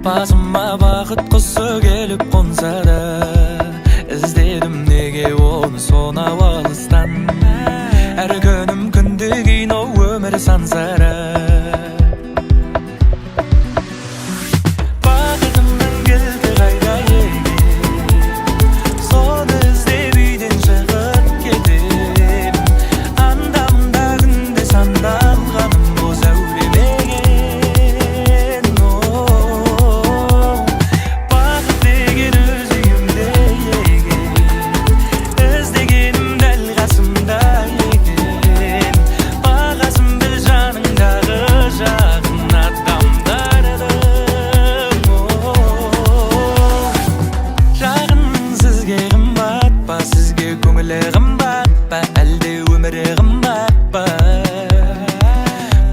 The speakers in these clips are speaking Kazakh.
басыма бақыт құсы келіп қонса да, іздедім неге оны сонау алыстан. Әр күнім күнде кино, өмір сансара. Бақытымның кілті қайда екен, соны іздеп үйден шығып кетем. Анда-мында күнде сандалғаным бос әуремеген. Бақыт деген өз үйімде екен, іздегенім дәл қасымда екен. Бағасын біл жаныңдағы жақын адамдардың. Жағын сізге қымбат па, сізге көңілі қымбат па, әлде өмірі қымбат па?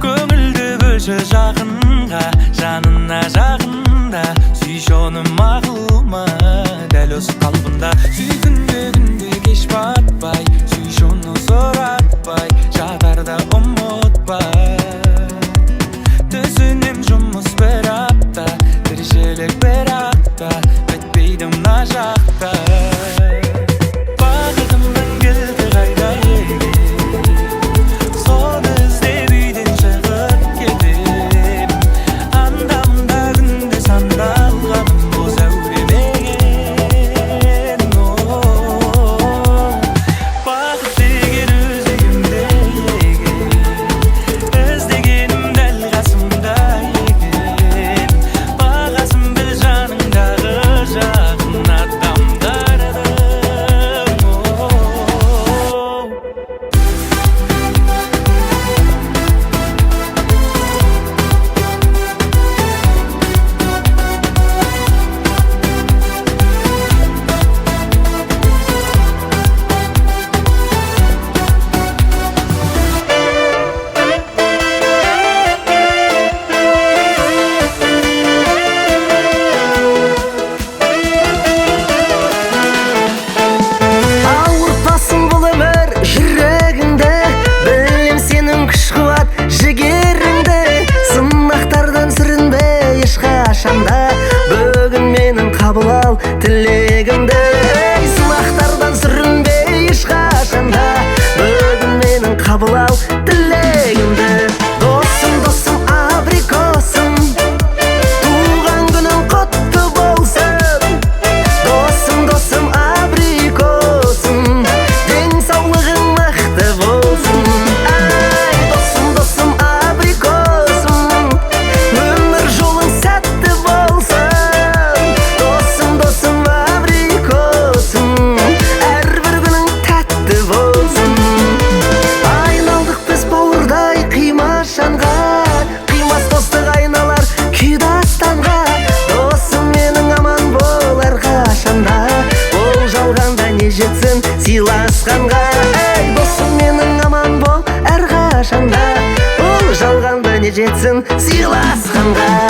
Көңілді бөлші жақынға, жанына жақында. Сүйші оны мақұл ма, дәл осы қалпында. Сүйкінді күнде кеш батпай, сүйші оны сұратпай, жатарда ұмытпай. Түсінем жұмыс бір апта, тіршілік бір апта, бітпейді мына жақта. Бақытымның кілті қайда екен, соны іздеп үйден шығып кетем. Анда-мында күнде сандалғаным бос әуремеген. Бақыт деген өз үйімде екен, іздегенім дәл қасымда екен. Бағасын біл жаныңдағы жақын адамдардың. Ауыртпасын бұл өмір жүрегіңді, білем сенің күш қуат жігеріңді. Сынақтардан сүрінбе ешқашанда, бүгін менің қабыл ал тілегімді. Сынақтардан сүрінбе ешқашанда, бүгін менің қабыл ал тілегімді. Досым, досым, абрикосым, туған күнің құтты болсын. Досым, досым, абрикосым, денсаулығың мықты болсын. Ай, досым, досым, абрикосым, өмір жолың сәтті болсын. Досым, досым, абрикосым, әрбір күнің тәтті болсын. Айналдық біз бауырдай қимашанға, қимас достық айналар күй дастанға. Досым менің аман бол әрқашанда, ол жалғанда не жетсін сыйласқанға. Ей, досым менің аман бол әрқашанда, ол жалғанда не жетсін сыйласқанға.